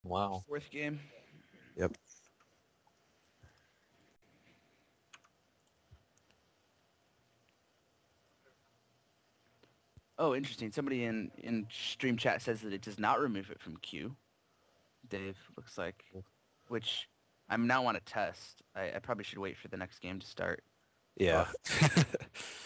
Wow. Fourth game. Yep. Oh, interesting. Somebody in stream chat says that it does not remove it from queue. Dave, looks like, which I now want to test. I probably should wait for the next game to start. Yeah.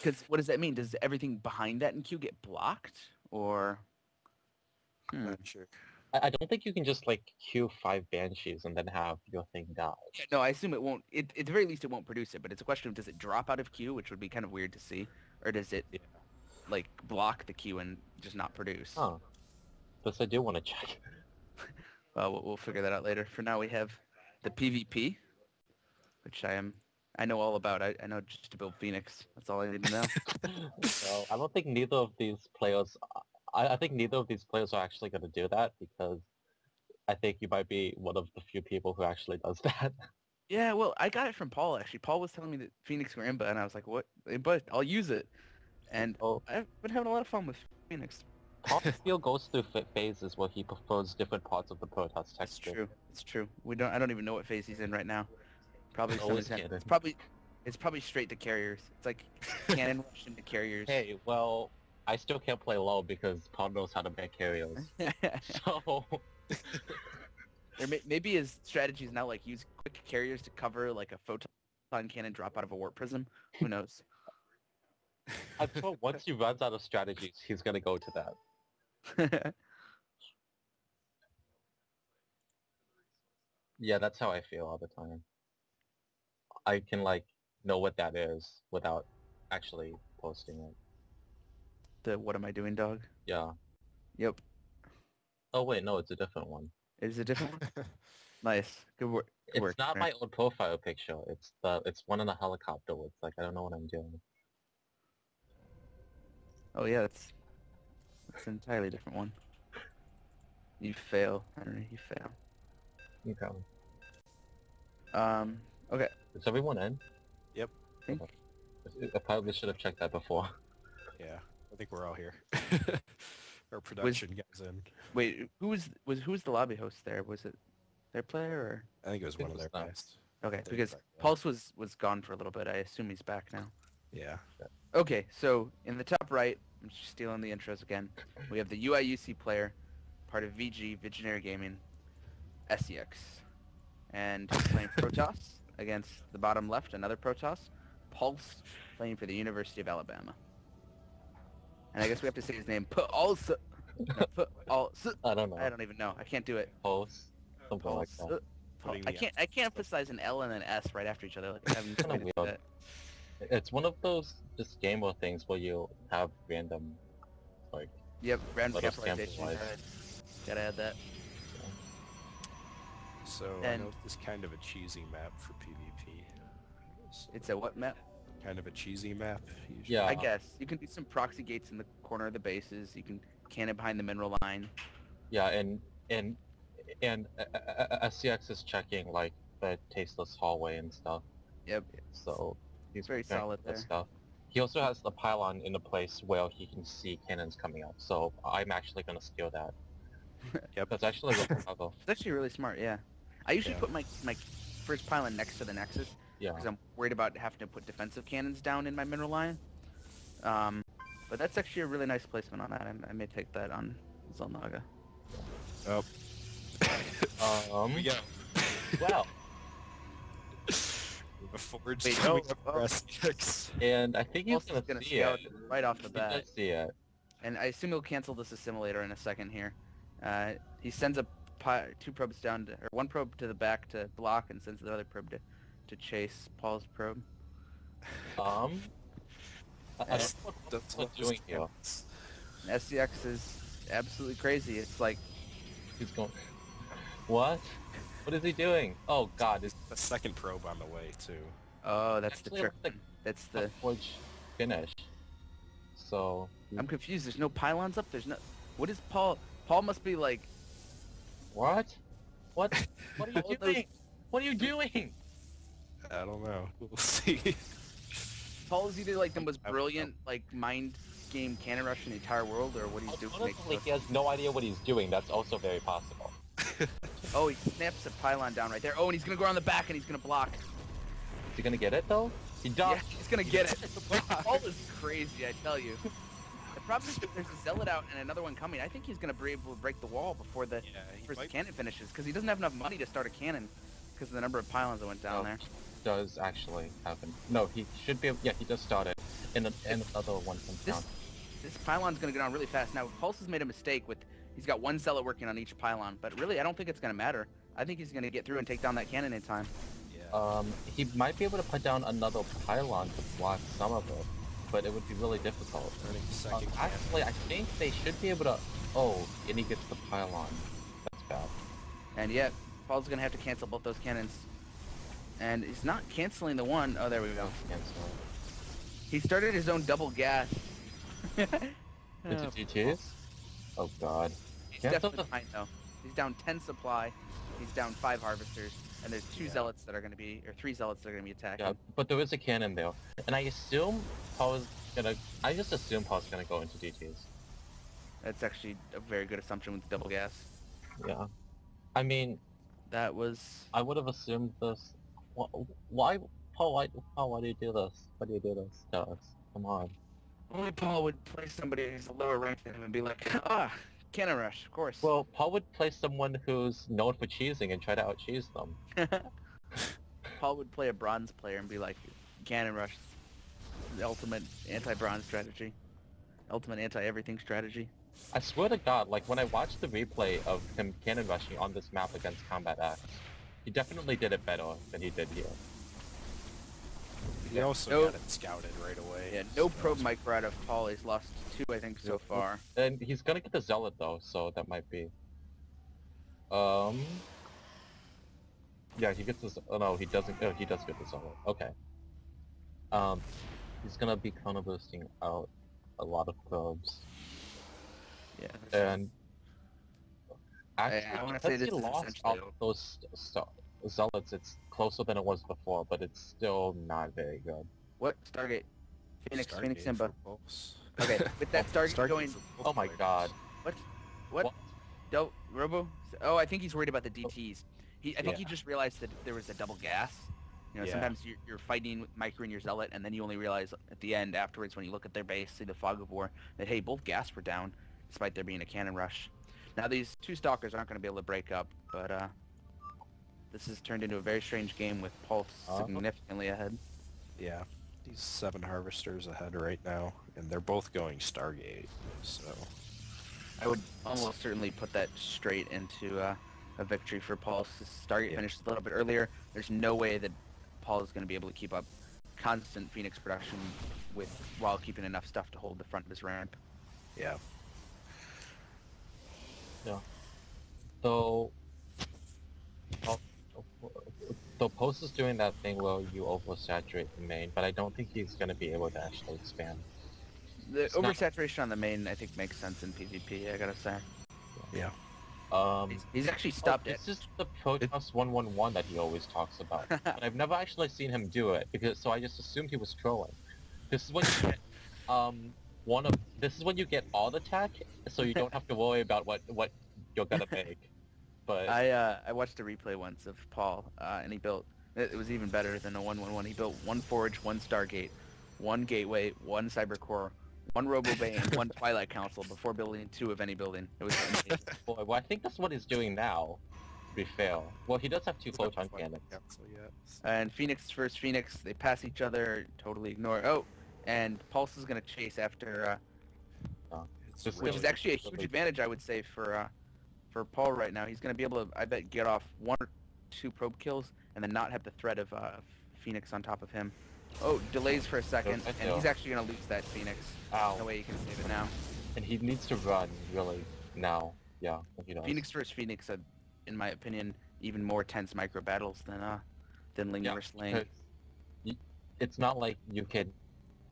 Because what does that mean? Does everything behind that in queue get blocked, or? Not sure. I don't think you can just like queue 5 banshees and then have your thing die. Yeah, no, I assume it won't. At the very least, it won't produce it. But it's a question of does it drop out of queue, which would be kind of weird to see, or does it like block the queue and just not produce? Huh. But I do want to check. Well, we'll figure that out later. For now, we have the PvP, which I know all about. I know just to build Phoenix. That's all I need to know. So I don't think neither of these players. I think neither of these players are actually going to do that because I think you might be one of the few people who actually does that. Yeah, well, I got it from Paul, actually. Paul was telling me that Phoenix were Imba, and I was like, what? But I'll use it. And I've been having a lot of fun with Phoenix. Paul still goes through phases where he prefers different parts of the Protoss It's texture. true. It's true. I don't even know what phase he's in right now. Probably Always some cannon. it's probably straight to carriers. It's like cannon rush into carriers. Hey, well, I still can't play low because Paul knows how to make carriers. So Or maybe his strategy is now like use quick carriers to cover like a photon cannon drop out of a warp prism. Who knows? I'm sure once he runs out of strategies, he's gonna go to that. Yeah, that's how I feel all the time. I can like know what that is without actually posting it. The what am I doing, dog? Yeah. Yep. Oh wait, no, it's a different one. It is a different one. Nice. Good work. Good It's work. not Aaron. my own profile picture. It's one in a helicopter. It's like I don't know what I'm doing. Oh yeah, that's an entirely different one. You fail, Henry. You fail. Okay. Okay. Is everyone in? Yep. I think I probably should have checked that before. Yeah. I think we're all here. Our production guys in. Wait, who was the lobby host there? Was it their player or? I think it was It one of was their not. guys. Okay, They're because back there. Pulse was gone for a little bit. I assume he's back now. Yeah. Okay, so in the top right, I'm just stealing the intros again. We have the UIUC player, part of VG, Visionary Gaming, SEX. And he's playing Protoss against the bottom left, another Protoss, PulSe, playing for the University of Alabama. And I guess we have to say his name, PulSe. No, PulSe. I don't know. I don't even know. I can't do it. Post something like that. PulSe. Putting I the can't emphasize an L and an S right after each other. Like I haven't Kinda tried to do weird. that. It's one of those just gamer things where you have random, like, Yep, random Little capitalization. sample Alright. Gotta add that. So I And- know it's kind of a cheesy map for PvP. So, It's a what map? kind of a cheesy map. Usually. Yeah. I guess. You can do some proxy gates in the corner of the bases. You can cannon behind the mineral line. yeah, and SCX is checking like the tasteless hallway and stuff. Yep. So he's Very preparing solid for that there. stuff. He also has the pylon in a place where he can see cannons coming up. So I'm actually gonna steal that. Yep. That's actually what Chicago. It's actually really smart, yeah. I usually Yeah. put my first pylon next to the Nexus Yeah. because I'm worried about having to put defensive cannons down in my mineral line. But that's actually a really nice placement on that. I may take that on Zelnaga. Oh. We go. Wow. A forward Wait, swing oh, for SX. And I think he's Also gonna see scout it. right off the He bat. does see it. And I assume he'll cancel this assimilator in a second here. He sends two probes down, or one probe to the back to block, and sends the other probe to chase Paul's probe. I don't know That's what what what's doing here. happens. And SCX is absolutely crazy. It's like, He's going. What? What is he doing? Oh God! It's The second probe on the way too. oh, that's the Actually, trick. like That's a the. forge finish. So I'm confused. There's no pylons up. There's no. What is Paul? Paul must be like. what? What? What are All you those- doing? What are you doing? I don't know. We'll see. Paul is either like the most I don't brilliant like mind game cannon rush in the entire world, or what he's doing makes Honestly, no he has no idea what he's doing. That's also very possible. Oh, he snaps a pylon down right there. Oh, and he's gonna go around the back and he's gonna block. Is he gonna get it though? He does. Yeah, he's gonna get it. Paul is crazy, I tell you. The problem is that there's a zealot out and another one coming. I think he's gonna be able to break the wall before the first cannon finishes, because he doesn't have enough money to start a cannon because of the number of pylons that went down there. Does actually happen. No, he should be. Yeah, he just started. And another one comes down. This pylon's gonna go down really fast. Now, Pulse has made a mistake with. He's got one zealot working on each pylon, but really, I don't think it's gonna matter. I think he's gonna get through and take down that cannon in time. Yeah. He might be able to put down another pylon to block some of it, but it would be really difficult. Actually, I think they should be able to. Oh, and he gets the pylon. That's bad. And yet, Paul's gonna have to cancel both those cannons. And he's not canceling the one. Oh, there we go. Cancel. He started his own double gas. Into GTs? Oh god. He's definitely behind though. He's down 10 supply. He's down 5 harvesters. And there's 2 zealots that are gonna be, or 3 zealots that are gonna be attacking. Yeah, but there is a cannon there. And I assume Paul's gonna, I just assume Paul's gonna go into GTs. That's actually a very good assumption with double gas. Yeah. I mean, that was... I would have assumed this. Why, Paul, why do you do this? Why do you do this to us? Come on. Only Paul would play somebody who's a lower rank than him and be like, cannon rush, of course. Well, Paul would play someone who's known for cheesing and try to out-cheese them. Paul would play a bronze player and be like, cannon rush, the ultimate anti-bronze strategy. Ultimate anti-everything strategy. I swear to god, like, when I watched the replay of him cannon rushing on this map against Combat X, he definitely did it better than he did here. He also got it scouted right away. Yeah, no probe micro out of Paul. He's lost 2, I think, so far. And he's gonna get the Zealot, though, so that might be... Yeah, he gets this... Oh, no, he doesn't... Oh, he does get the Zealot. Okay. He's gonna be counter boosting out a lot of probes. Yeah. And... Actually, I want to say this he is lost all of those Zealots, it's closer than it was before, but it's still not very good. What? Stargate. Phoenix, Stargate Phoenix Simba. Pulse. Okay, with that Stargate going... Oh my god. What? Robo? Oh, I think he's worried about the DTs. I think he just realized that there was a double gas. You know, sometimes you're fighting with Micro and your Zealot, and then you only realize at the end, afterwards, when you look at their base, see the Fog of War, that, hey, both gas were down, despite there being a cannon rush. Now, these 2 Stalkers aren't going to be able to break up, but this has turned into a very strange game with Pulse significantly ahead. Yeah, these 7 Harvesters ahead right now, and they're both going Stargate, so... I would almost certainly put that straight into a victory for Pulse. Stargate finished a little bit earlier. There's no way that Paul is going to be able to keep up constant Phoenix production while keeping enough stuff to hold the front of his ramp. Yeah. Yeah. So Post is doing that thing where you oversaturate the main, but I don't think he's going to be able to actually expand. The oversaturation on the main, I think, makes sense in PvP, I gotta say. Yeah. He's actually stopped it. This is the Protoss 111 that he always talks about. And I've never actually seen him do it, so I just assumed he was trolling. This is when you get, this is when you get all the tech, so you don't have to worry about what you're gonna make. But I watched a replay once of Paul, and he built, it was even better than a 111. He built 1 Forge, 1 Stargate, 1 Gateway, 1 Cybercore, 1 Robo-Bay, and 1 Twilight Council before building 2 of any building. It was amazing. Boy, well, I think that's what he's doing now, to be fair. Well, he does have 2 photon cannons. And Phoenix versus Phoenix, they pass each other, totally ignore. Oh, and Pulse is going to chase after, which is actually a huge advantage, I would say, for Paul right now. He's going to be able to, I bet, get off 1 or 2 probe kills and then not have the threat of Phoenix on top of him. Oh, delays for a second, and he's actually going to lose that Phoenix. Ow. No way he can save it now. And he needs to run, really, now. Yeah, he does. Phoenix versus Phoenix are, in my opinion, even more tense micro battles than Ling versus Ling. It's not like you could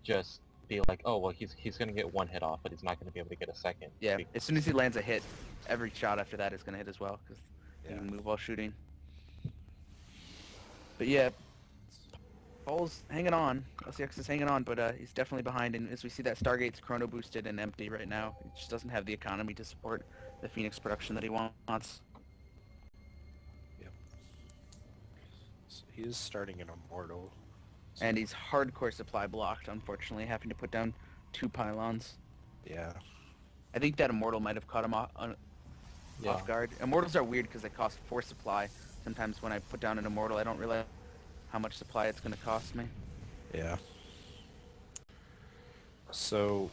just be like, oh, well, he's going to get 1 hit off, but he's not going to be able to get a second. Yeah, as soon as he lands a hit, every shot after that is going to hit as well, because he can move while shooting. But yeah, Paul's hanging on. LCX is hanging on, but he's definitely behind. And as we see, that Stargate's chrono boosted and empty right now. He just doesn't have the economy to support the Phoenix production that he wants. he is starting an Immortal. And he's hardcore supply blocked, unfortunately, having to put down 2 pylons. Yeah. I think that Immortal might have caught him off guard. Immortals are weird because they cost 4 supply. Sometimes when I put down an Immortal, I don't realize how much supply it's going to cost me. Yeah. So,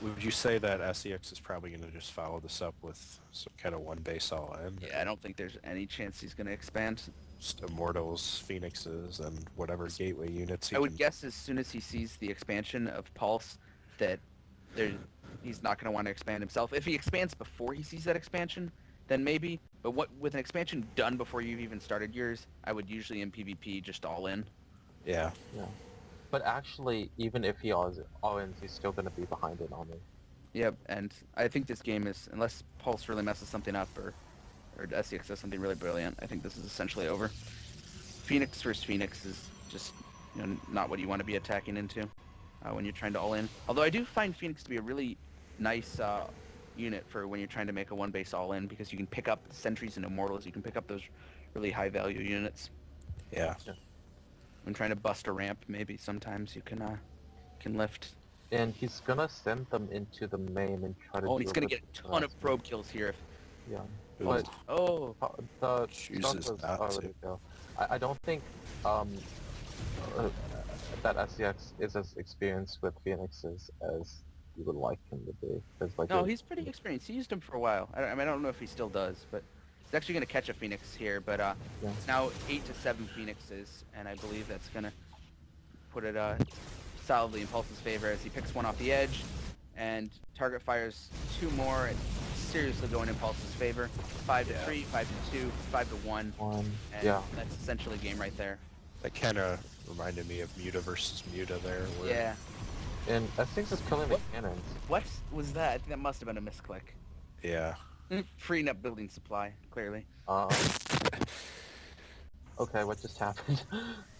would you say that SEX is probably going to just follow this up with some kind of one base all in? Yeah, I don't think there's any chance he's going to expand. Just Immortals, Phoenixes, and whatever gateway units he I would can... guess as soon as he sees the expansion of PulSe that he's not going to want to expand himself. If he expands before he sees that expansion, then maybe. But with an expansion done before you've even started yours, I would usually in PvP just all in. Yeah. Yeah. But actually, even if he all ins, he's still going to be behind in on me. Yep, and I think this game is, unless PulSe really messes something up or SEX does something really brilliant, I think this is essentially over. Phoenix versus Phoenix is just not what you want to be attacking into when you're trying to all in. Although I do find Phoenix to be a really nice unit for when you're trying to make a one base all in, because you can pick up sentries and immortals. You can pick up those really high value units. Yeah. When trying to bust a ramp, maybe sometimes you can lift. And he's gonna send them into the main and try to. Oh, he's gonna get a ton of probe kills here. Yeah. Ooh. But the Chooses stuff was not already to. go. I don't think that SEX is as experienced with Phoenixes as you would like him to be. 'Cause, like, No, he's pretty experienced. He used him for a while. I don't know if he still does, but he's actually going to catch a Phoenix here. But it's now 8 to 7 Phoenixes, and I believe that's going to put it solidly in PulSe's favor as he picks one off the edge, and target fires 2 more, and seriously going in PulSe's favor. 5 to 3, 5 to 2, 5 to 1, and that's essentially game right there. That kind of reminded me of Muta versus Muta there. Where Yeah. And SEX is killing the cannons. What was that? I think that must have been a misclick. Yeah. Freeing up building supply, clearly. Okay, what just happened?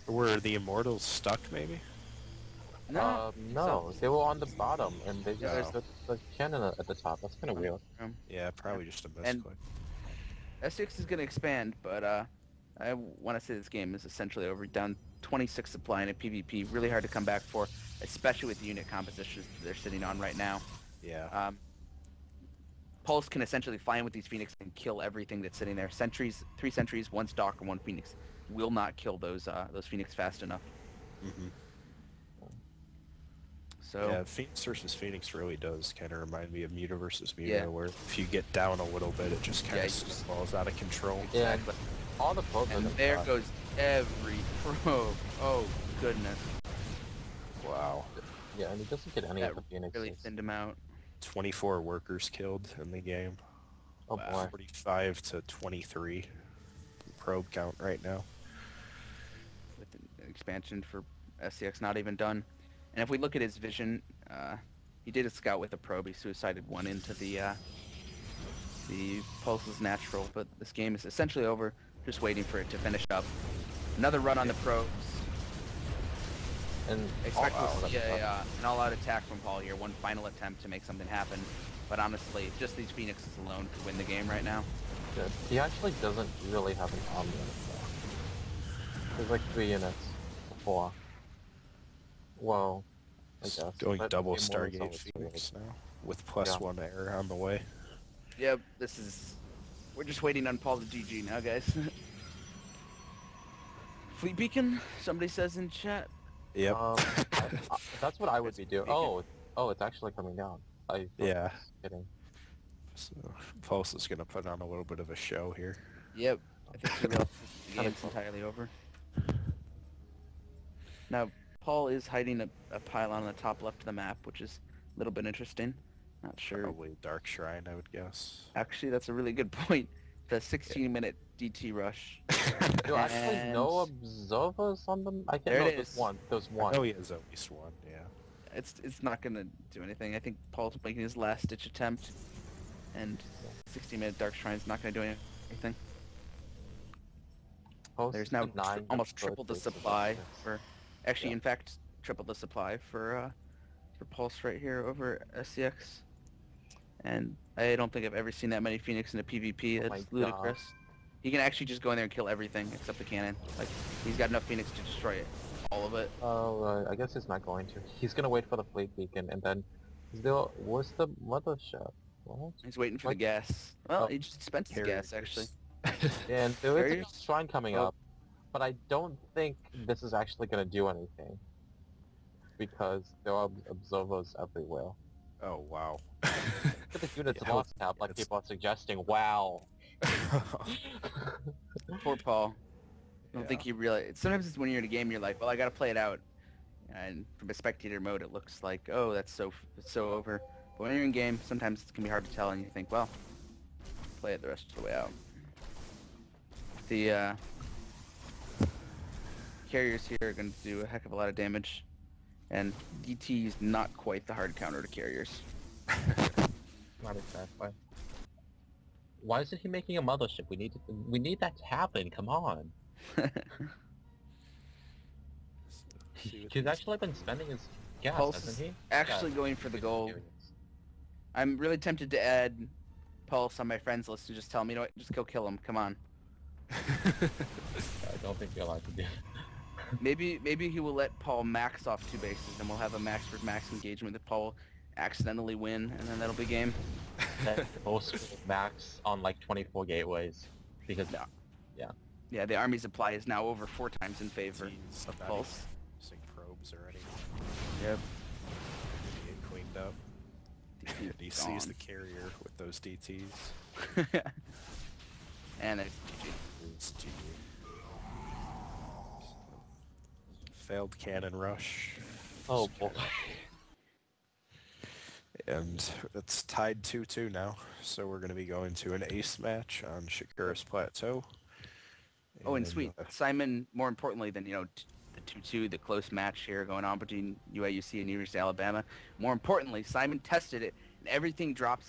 Were the Immortals stuck, maybe? No. No, they were on the bottom, and they just Oh. the cannon at the top. That's kind of weird. Yeah, probably just a And- misclick. S6 is going to expand, but I want to say this game is essentially over. Down 26 supply in a PvP. Really hard to come back for, especially with the unit compositions that they're sitting on right now. Yeah. PulSe can essentially fly in with these Phoenix and kill everything that's sitting there. Sentries, 3 sentries, 1 Stalker, 1 Phoenix. Will not kill those Phoenix fast enough. Mm-hmm. So Yeah, Phoenix versus Phoenix really does kind of remind me of Muta versus Muta, Yeah. where if you get down a little bit, it just kind of snowballs out of control. exactly. All the probes And are there goes every probe. Oh goodness, Wow. Yeah, and he doesn't get any that of the Phoenixes. really thinned him out. 24 workers killed in the game. Oh boy. 45 to 23 probe count right now. With the expansion for SCX not even done. And if we look at his vision, he did a scout with a probe. He suicided one into the PulSe's natural, but this game is essentially over. Just waiting for it to finish up. Another run on the probes. And Expect all to see out. an all-out attack from Paul here. One final attempt to make something happen. But honestly, just these Phoenixes alone could win the game right now. Yeah, he actually doesn't really have an Omni though. There's like 3 units. 4. Whoa. I guess. Going But double the Immortals Stargate always Phoenix now, with +1 error on the way. Yep, we're just waiting on Paul to GG now, guys. Fleet Beacon, somebody says in chat. Yep. That's what I would be doing. Oh, it's actually coming down. Yeah. Kidding. So, Pulse is going to put on a little bit of a show here. Yep, I think he realizes the game's entirely over. Now, Paul is hiding a pylon on the top left of the map, which is a little bit interesting. Not sure. Probably Dark Shrine, I would guess. Actually, that's a really good point. The 16-minute DT rush. Do actually no observers on them? I can't There know. it There's is. one. There's one. Oh, he has at least 1, yeah. It's not gonna do anything. I think Paul's making his last-ditch attempt, and 16-minute Dark Shrine's not gonna do anything. There's now almost triple the supply for, actually, in fact, triple the supply for Pulse right here over SCX. And I don't think I've ever seen that many Phoenix in a PvP. Oh my That's ludicrous. He can actually just go in there and kill everything except the cannon. Like, he's got enough Phoenix to destroy it, all of it. Oh, I guess he's not going to. He's gonna wait for the fleet beacon, and then... Where's the mothership? What? He's waiting for the Like- gas. Well, Oh. he just spent his gas, actually. Yeah, and there is a Carriers? shrine coming Oh. up, but I don't think this is actually gonna do anything. Because there are observers everywhere. Oh, wow. Look at the units Yeah, lost tab, like it's- people are suggesting. Wow. Poor Paul. I don't Yeah. think he really... Sometimes it's when you're in a game, you're like, well, I gotta play it out. And from a spectator mode, it looks like, oh, it's so over. But when you're in game, sometimes it can be hard to tell, and you think, well, play it the rest of the way out. The carriers here are going to do a heck of a lot of damage, and DT is not quite the hard counter to carriers. Not exactly. Why isn't he making a mothership? We need that to happen. Come on. See what He's these- actually been spending his gas, Pulse hasn't he? actually Yeah, going for the he's goal. doing it. I'm really tempted to add Pulse on my friends list to just tell him, you know what, just go kill him. Come on. I don't think you're allowed to do that. Maybe he will let Paul max off 2 bases, and we'll have a max for max engagement that Paul will accidentally win, and then that'll be game. That most max on like 24 gateways. Because Yeah, the Army supply is now over 4 times in favor He's of not Pulse. even using probes already. Yep. Getting cleaned up. And he sees the carrier with those DTs. And there's GG. It's GG. Failed cannon rush. oh boy. And it's tied 2-2 now, so we're going to be going to an ace match on Shikuris Plateau. Oh, and sweet. uh, Simon, more importantly than, the 2-2, the close match here going on between UIUC and University of Alabama, more importantly, Simon tested it, and everything drops